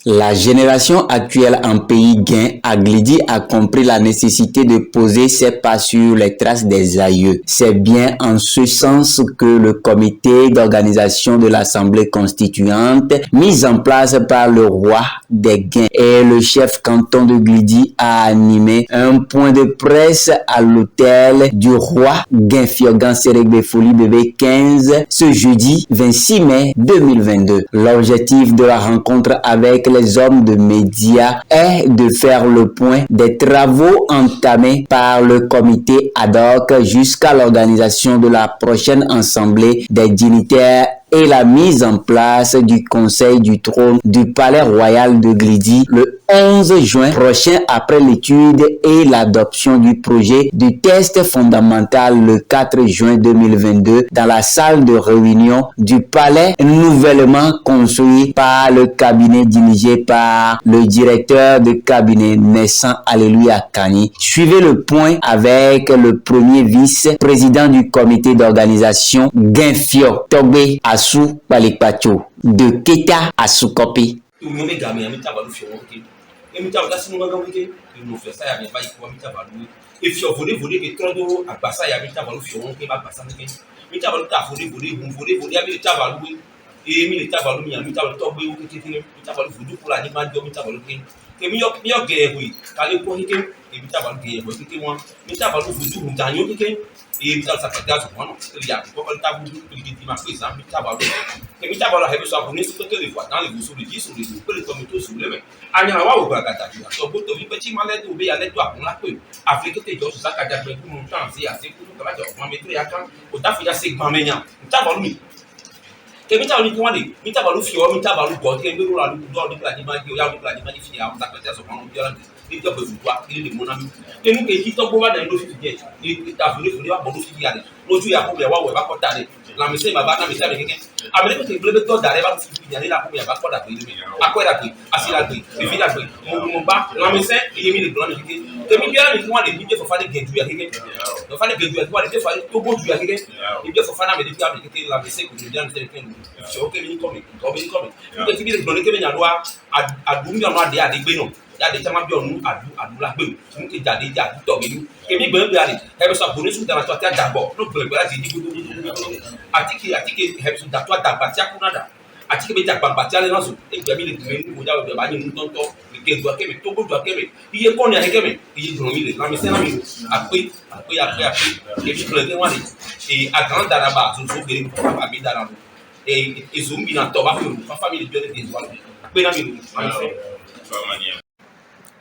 La génération actuelle en pays gain, Aglidi a compris la nécessité de poser ses pas sur les traces des aïeux. C'est bien en ce sens que le comité d'organisation de l'Assemblée constituante, mis en place par le roi des Gains et le chef canton de Glidi, a animé un point de presse à l'hôtel du roi Gain Fiogan Sérégbé Folie Bébé 15 ce jeudi 26 mai 2022. L'objectif de la rencontre avec les hommes de médias est de faire le point des travaux entamés par le comité ad hoc jusqu'à l'organisation de la prochaine assemblée des dignitaires et la mise en place du conseil du trône du palais royal de Glidi le 11 juin prochain après l'étude et l'adoption du projet du test fondamental le 4 juin 2022 dans la salle de réunion du palais nouvellement construit par le cabinet dirigé par le directeur de cabinet naissant Alléluia Kani. Suivez le point avec le premier vice-président du comité d'organisation Genfio Togbe Asu Balikpacho de Keta Asukopi.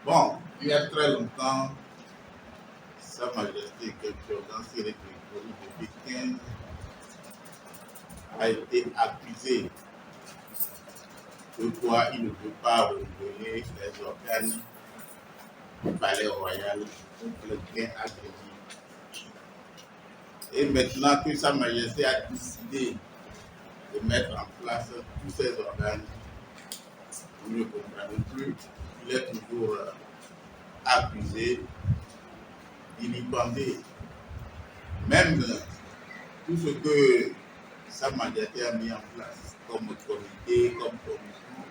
Bon, il y a très longtemps, Sa Majesté Fiogan Sérégbé Folie Bébé 15 a été accusé de quoi il ne peut pas renouveler les organes du palais royal, le gain à Glidi. Et maintenant que Sa Majesté a décidé de mettre en place tous ces organes, vous ne comprenez plus, il est toujours accusé, vilipendé. Même tout ce que Sa Majesté a mis en place comme comité, comme commission,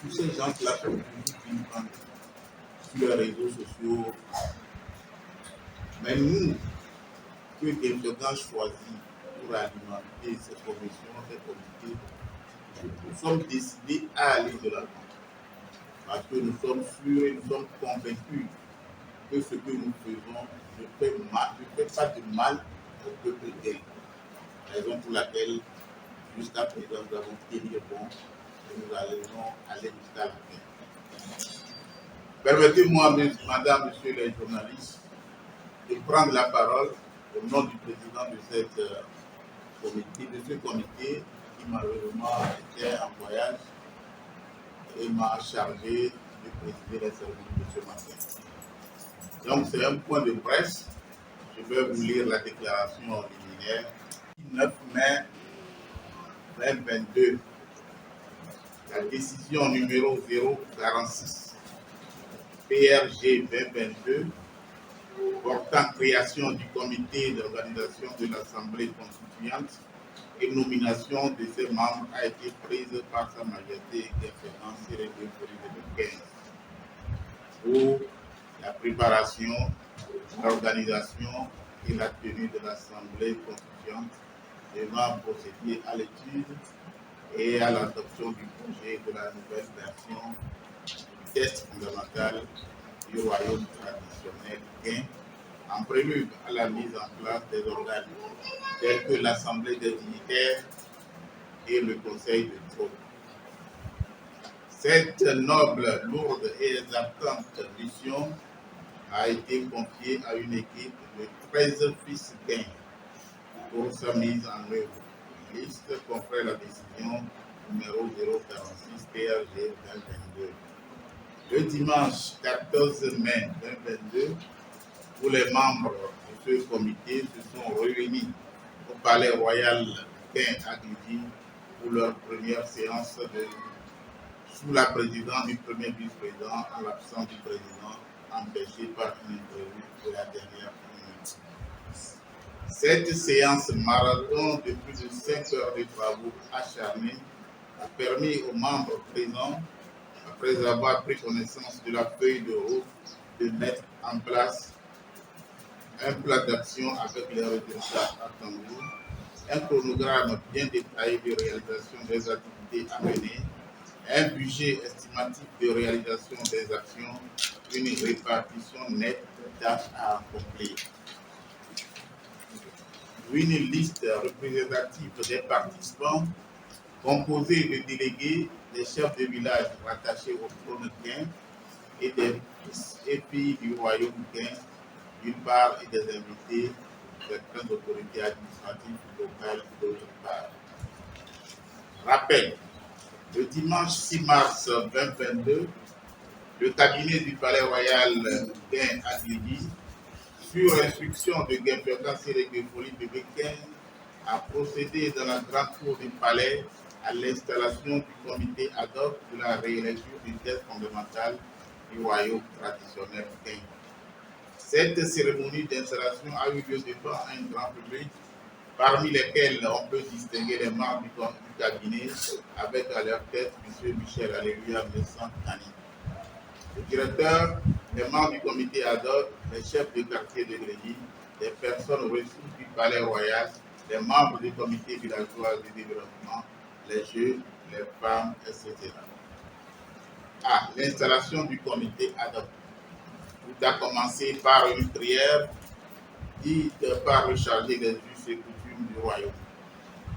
tous ces gens-là sont toujours vilipendés sur les réseaux sociaux. Mais nous, que quelqu'un choisit pour alimenter ces commissions, ces comités, nous sommes décidés à aller de l'avant. Parce que nous sommes sûrs et nous sommes convaincus que ce que nous faisons ne fait pas de mal au peuple gain. Raison pour laquelle, jusqu'à présent, nous avons tenu le bon et nous allons aller jusqu'à la fin. Permettez-moi, madame, monsieur les journalistes, de prendre la parole au nom du président de cette de ce comité qui malheureusement était en voyage et m'a chargé de présider la cérémonie de ce matin. Donc c'est un point de presse. Je vais vous lire la déclaration liminaire. 9 mai 2022, la décision numéro 046 PRG 2022 portant création du comité d'organisation de l'Assemblée constituante et nomination de ses membres a été prise par Sa Majesté Guy-Ferdinand Siré 2015 pour la préparation, l'organisation et la tenue de l'Assemblée constituante devant procéder à l'étude et à l'adoption du projet de la nouvelle version du test fondamental du royaume traditionnel gain en prélude à la mise en place des organes tels que l'Assemblée des dignitaires et le Conseil de trône. Cette noble, lourde et exaltante mission a été confiée à une équipe de 13 fils gains pour sa mise en œuvre. Liste comprend la décision numéro 046 PRG 2022. Le dimanche 14 mai 2022, tous les membres de ce comité se sont réunis au Palais Royal Gain à Guigui pour leur première séance sous la présidence du premier vice-président en l'absence du président empêché par une imprévu de la dernière minute. Cette séance marathon de plus de 5 heures de travaux acharnés a permis aux membres présents, après avoir pris connaissance de la feuille de route, de mettre en place un plan d'action avec les résultats attendus, un chronogramme bien détaillé de réalisation des activités à mener, un budget estimatif de réalisation des actions, une répartition nette de tâches à accomplir. Une liste représentative des participants composée de délégués, des chefs de village rattachés au trône Gain et des fils et filles du royaume Gain d'une part et des invités de certaines autorités administratives locales d'autre part. Rappel, le dimanche 6 mars 2022, le cabinet du Palais Royal Gain à Guigui, sur instruction de Guy-Ferdinand Siré de Pékin, a procédé dans la grande cour du palais à l'installation du comité ad hoc de la réélection du test fondamental du royaume traditionnel Gain. Cette cérémonie d'installation a eu lieu devant un grand public, parmi lesquels on peut distinguer les membres du cabinet, avec à leur tête M. Michel Alléluia Messant-Kani. Le directeur, les membres du comité ad hoc, les chefs de quartier de Grégny, les personnes reçues du palais royal, les membres du comité villageois de développement, les jeunes, les femmes, etc. A. L'installation du comité ad hoc. Tout a commencé par une prière dite par le chargé des us et coutumes du royaume,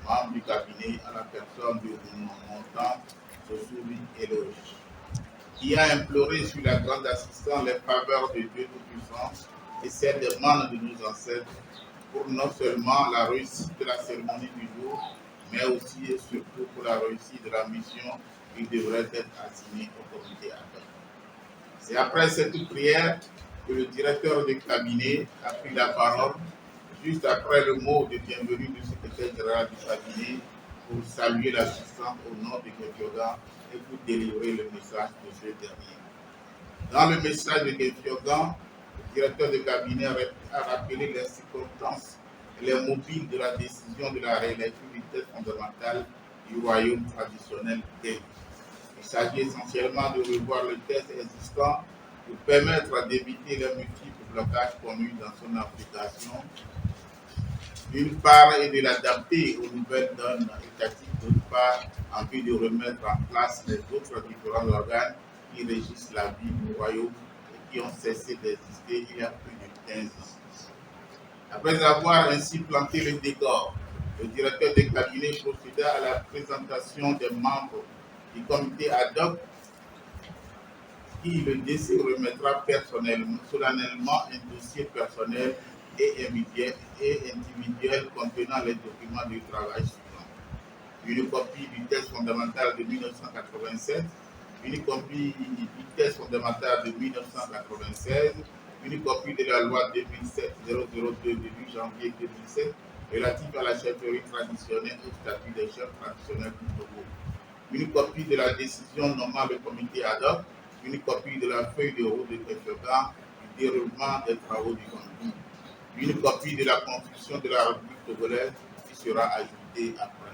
membre du cabinet à la personne du montant Sossouli Eloge, qui a imploré sur la grande assistance les faveurs de Dieu Tout-Puissant et ses demandes de nos ancêtres pour non seulement la réussite de la cérémonie du jour, mais aussi et surtout pour la réussite de la mission qui devrait être assignée au comité ad hoc. C'est après cette prière que le directeur du cabinet a pris la parole, juste après le mot de bienvenue du secrétaire général du cabinet, pour saluer l'assistant au nom de Guy-Ferdinand et pour délivrer le message de ce dernier. Dans le message de Guy-Ferdinand, le directeur du cabinet a rappelé les circonstances et les mobiles de la décision de la réélection du test fondamental du royaume traditionnel Gain. Il s'agit essentiellement de revoir le test existant pour permettre d'éviter les multiples blocages connus dans son application, d'une part, et de l'adapter aux nouvelles donnes étatiques, d'autre part, en vue de remettre en place les autres différents organes qui régissent la vie du royaume et qui ont cessé d'exister il y a plus de 15 ans. Après avoir ainsi planté le décor, le directeur des cabinets procéda à la présentation des membres du comité ad hoc qui, le décès, remettra solennellement un dossier personnel et individuelles contenant les documents du travail suivants. Une copie du test fondamental de 1987, une copie du test fondamental de 1996, une copie de la loi 2007-002 du 8 janvier 2007 relative à la chefferie traditionnelle et au statut des chefs traditionnels du Togo, une copie de la décision nommant le comité ad hoc, une copie de la feuille de route de Tefegan du déroulement des travaux du Gambie, une copie de la constitution de la République togolaise qui sera ajoutée après.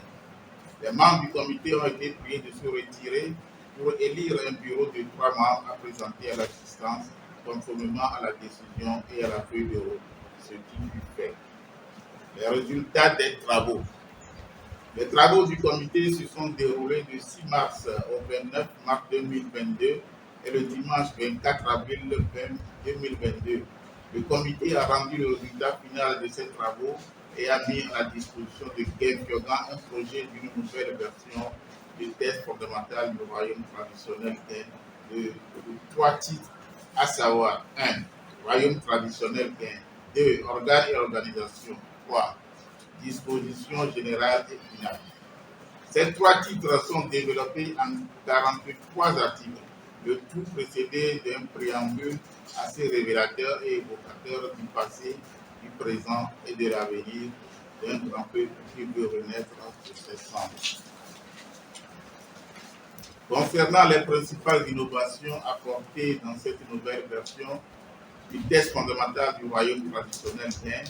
Les membres du comité ont été priés de se retirer pour élire un bureau de 3 membres à présenter à l'assistance conformément à la décision et à la feuille de route, ce qui fut fait. Les résultats des travaux. Les travaux du comité se sont déroulés du 6 mars au 29 mars 2022 et le dimanche 24 avril 2022. Le comité a rendu le résultat final de ces travaux et a mis à la disposition de Ken Fiogan un projet d'une nouvelle version du test fondamental du royaume traditionnel de 3 titres, à savoir 1. Royaume traditionnel Ken, 2. Organes et organisation, 3. Dispositions générales et finales. Ces 3 titres sont développés en 43 articles, le tout précédé d'un préambule assez révélateur et évocateur du passé, du présent et de l'avenir d'un grand peuple qui veut renaître de ses cendres. Concernant les principales innovations apportées dans cette nouvelle version du test fondamental du royaume traditionnel Ken,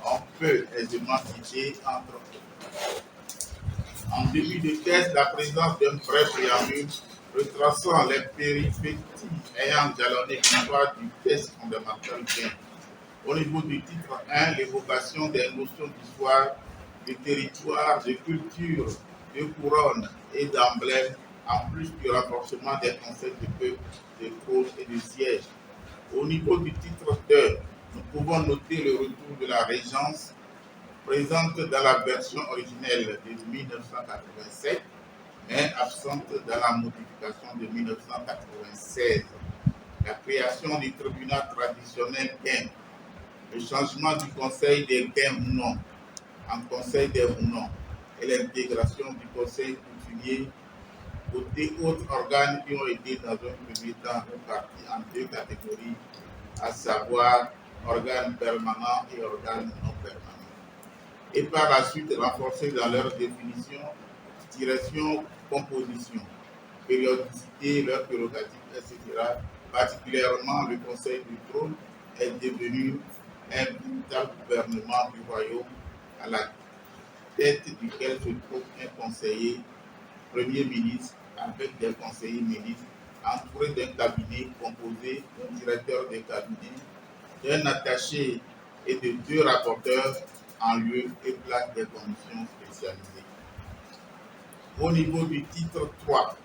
on peut aisément citer entre autres. En début de test, la présence d'un vrai préambule retraçant les péripéties ayant jalonné l'histoire du test fondamental Ken. Au niveau du titre 1, l'évocation des notions d'histoire, de territoire, de culture, de couronne et d'emblème, en plus du renforcement des concepts de peuple, de cause et de siège. Au niveau du titre 2, nous pouvons noter le retour de la régence présente dans la version originelle de 1987, mais absente dans la modification de 1996. La création du tribunal traditionnel Ken, le changement du conseil des Ken Mounon en conseil des Mounon et l'intégration du conseil coutumier côté autres organes qui ont été dans un premier temps répartis en 2 catégories, à savoir organes permanents et organes non permanents. Et par la suite renforcés dans leur définition, direction, composition, périodicité, leurs prérogatives, etc. Particulièrement, le Conseil du trône est devenu un véritable gouvernement du royaume à la tête duquel se trouve un conseiller, premier ministre, avec des conseillers ministres, entouré d'un cabinet composé d'un directeur de cabinet, d'un attaché et de 2 rapporteurs en lieu et place des commissions spécialisées. Au niveau du titre 3,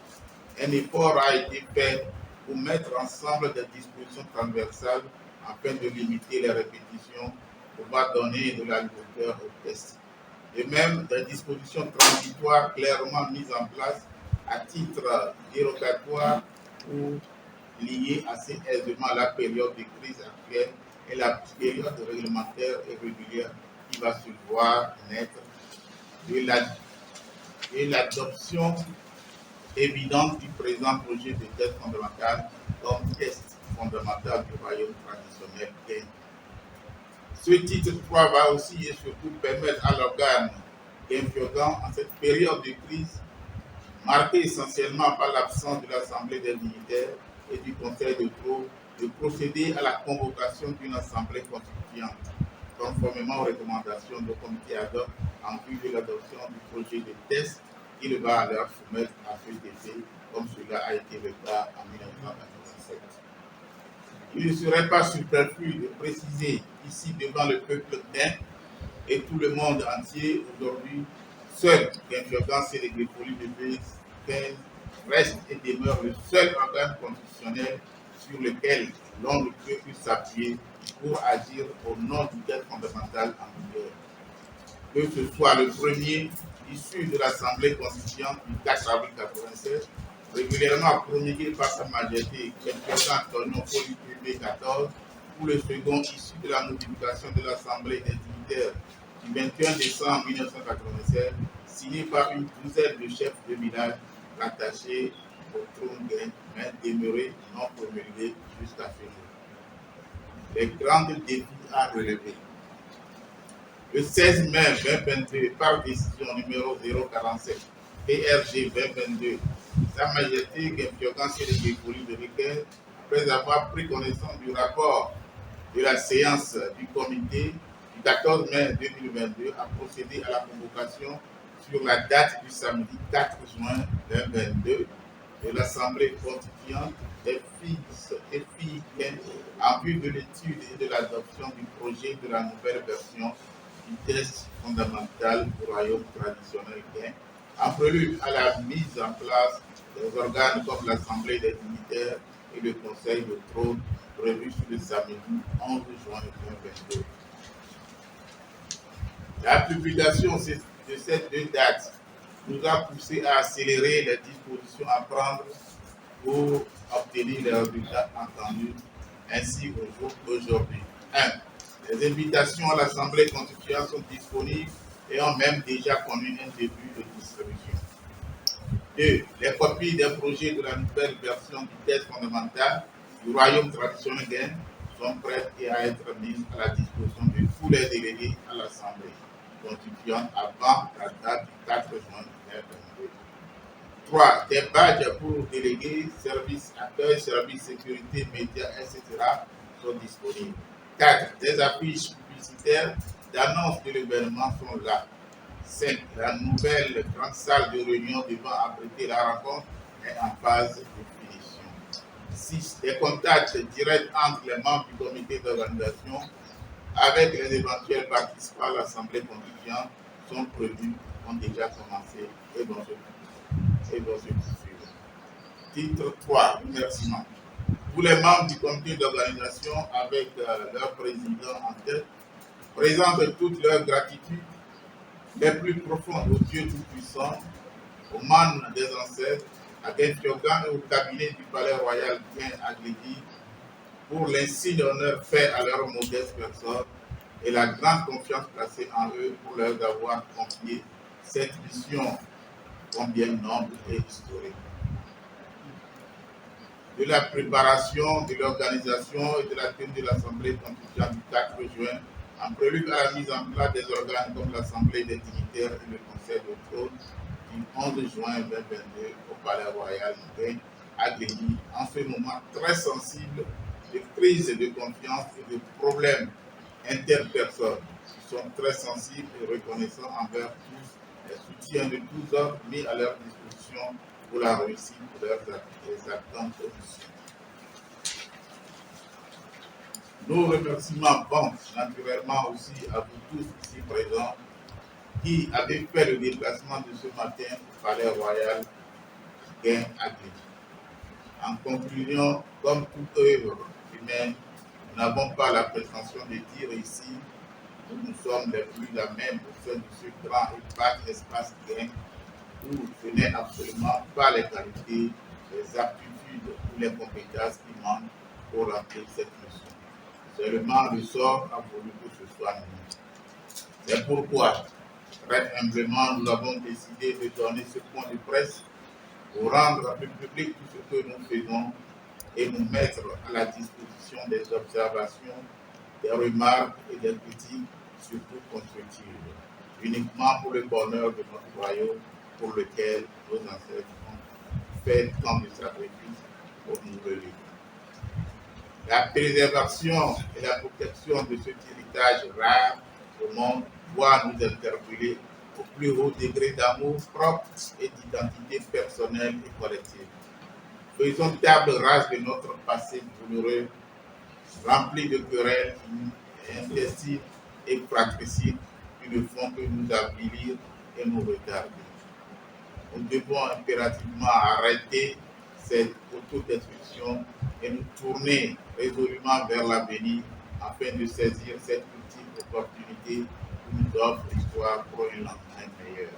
un effort a été fait pour mettre ensemble des dispositions transversales afin de limiter les répétitions pour pouvoir donner de la liberté au test. De même, des dispositions transitoires clairement mises en place à titre dérogatoire ou liées assez aisément à la période de crise actuelle et la période réglementaire et régulière qui va se voir naître de l'adoption évidente du présent projet de test fondamental comme test fondamental du royaume traditionnel Ken. Ce titre 3 va aussi et surtout permettre à l'organe Ken Fiogan, en cette période de crise, marquée essentiellement par l'absence de l'Assemblée des dignitaires et du Conseil de trône, de procéder à la convocation d'une Assemblée constituante, conformément aux recommandations du comité ad hoc en vue de l'adoption du projet de test qu'il va alors soumettre à cet été, comme cela a été le cas en 1987. Il ne serait pas superflu de préciser ici devant le peuple Ken et tout le monde entier aujourd'hui, seul Ken Fiogan Sénégrépoli de Ken reste et demeure le seul organe constitutionnel sur lequel l'on ne peut plus s'appuyer pour agir au nom du test fondamental en vigueur. Que ce soit le premier issu de l'Assemblée constituante du 4 avril 1996, régulièrement promulgué par Sa Majesté Ken Fiogan Antonio Polypé 14, pour le second issu de la modification de l'Assemblée des dignitaires du 21 décembre 1987, signé par une douzaine de chefs de village rattachés au trône gain, mais demeurés non promulgués jusqu'à ce jour. Les grands défis à relever. Le 16 mai 2022, par décision numéro 047 PRG 2022, Sa Majesté Guempiogan Sénégué-Poli de Riquet, après avoir pris connaissance du rapport de la séance du comité du 14 mai 2022, a procédé à la convocation sur la date du samedi 4 juin 2022 de l'Assemblée constituante des fils et filles en vue de l'étude et de l'adoption du projet de la nouvelle version du test fondamental du royaume traditionnel gain, en prélude à la mise en place des organes comme l'Assemblée des dignitaires et le Conseil de trône prévu sur le samedi 11 juin 2022. La publication de ces deux dates nous a poussé à accélérer les dispositions à prendre pour obtenir les résultats entendus ainsi au jour d'aujourd'hui. 1. Les invitations à l'Assemblée constituante sont disponibles et ont même déjà connu un début de distribution. 2. Les copies des projets de la nouvelle version du test fondamental du royaume traditionnel gain sont prêtes et à être mises à la disposition de tous les délégués à l'Assemblée constituante avant la date du 4 juin 2022. 3. Des badges pour délégués, services accueil, services sécurité, médias, etc. sont disponibles. 4. Des affiches publicitaires d'annonce de l'événement sont là. 5. La nouvelle grande salle de réunion devant abriter la rencontre est en phase de finition. 6. Des contacts directs entre les membres du comité d'organisation avec les éventuels participants à l'Assemblée constituante sont prévus, ont déjà commencé et vont se poursuivre. Titre 3. Remerciements. Tous les membres du comité d'organisation avec leur président en tête présentent toute leur gratitude les plus profondes au Dieu Tout-Puissant, aux mânes des ancêtres, à Guempiogan et au cabinet du Palais Royal bien Aglédi pour l'insigne d'honneur fait à leur modeste personne et la grande confiance placée en eux pour leur avoir confié cette mission combien noble et historique. De la préparation, de l'organisation et de la tenue de l'Assemblée constituante du 4 juin, en prélude à la mise en place des organes comme l'Assemblée des dignitaires et le Conseil de trône du 11 juin 2022 au Palais Royal à Grigny, en ce moment très sensible de crise de confiance et de problèmes interpersonnels qui sont très sensibles et reconnaissants envers tous les soutiens de tous ordres mis à leur disposition pour la réussite de leurs attentes aussi. Nos remerciements vont naturellement aussi à vous tous ici présents qui avez fait le déplacement de ce matin au Palais Royal gain à Grigny. En conclusion, comme toute œuvre humaine, nous n'avons pas la prétention de dire ici que nous sommes les plus la même au sein de ce grand et vaste espace gain où ce n'est absolument pas les qualités, les aptitudes ou les compétences qui manquent pour remplir cette mission. Seulement le sort a voulu que ce soit nous. C'est pourquoi, très humblement, nous avons décidé de donner ce point de presse pour rendre plus public tout ce que nous faisons et nous mettre à la disposition des observations, des remarques et des critiques, surtout constructives, uniquement pour le bonheur de notre royaume pour lequel nos ancêtres ont fait tant de sacrifices pour nous relever. La préservation et la protection de cet héritage rare au monde doit nous interpeller au plus haut degré d'amour propre et d'identité personnelle et collective. Faisons table rase de notre passé douloureux, rempli de querelles intestines et fratricides qui ne font que nous avilir et nous retarder. Nous devons impérativement arrêter cette autodestruction et nous tourner résolument vers l'avenir afin de saisir cette ultime opportunité que nous offre l'histoire pour un lendemain meilleur.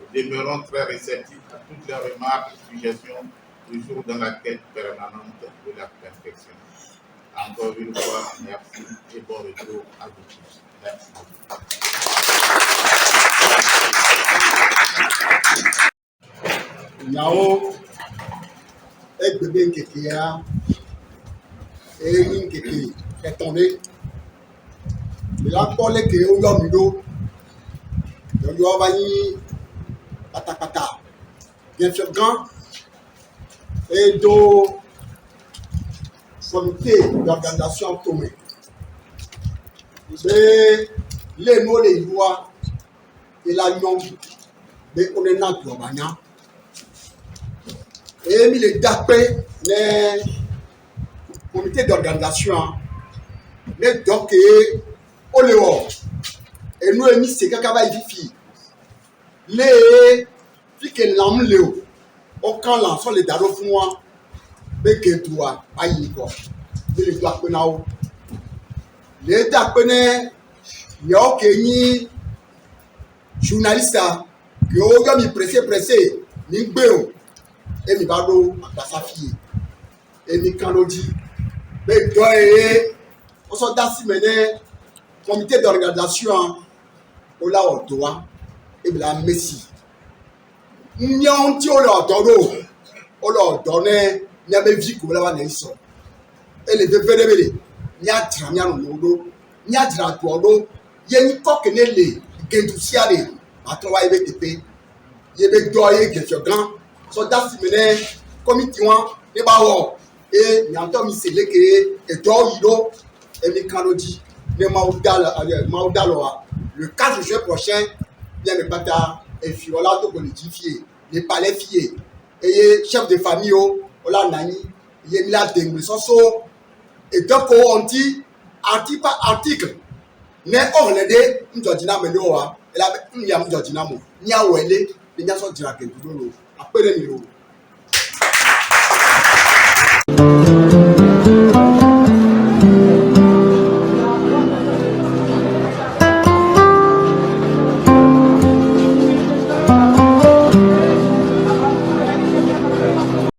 Nous demeurons très réceptifs à toutes les remarques et suggestions, toujours dans la quête permanente de la perfection. Encore une fois, merci et bon retour à vous tous. Merci. Nyao egbebe nkeke ya eyi nkeke etonde la kpɔ leke woyɔ mi ɖo yɔyɔ va nyi patapata bienfait gã edo comité d'organisation tome be le nuwo le yiwa ela nyɔnu be wone na glɔbanya. Et mi le dakpe le comité d'organisation le donc oleo et nous emi se kaka ba ififi le fi ke lam leo o kan la so le daro fún wa be ke tuwa ayi ko mi le dakpe na o le dakpe ne yo ke ni journaliste yo yo mi pressé mi gbe o emi ba do agbasa fie emi kan lodi be do o so dasi mene comité d'organisation o la odoa e bla messi nyon ti o lo do ne nya be vi ko la na iso e le bele nya tra nya no do nya tra to do ye ni ko kenele gentu siare atwa e be tepe ye be do ye gefe grand so dasi mene comité wan ne ba wo e nyanto mi seleke e do yido e mi kanodi ne maudalo le 4 juin prochain bien le bata e fiola to politifié le palais fié et chef de famille o la nani ye mi la dengue so et donc on dit article ne orlede njodina meloa e la nyam njodina mo nya wele le nya so dira ke duro apere ni lo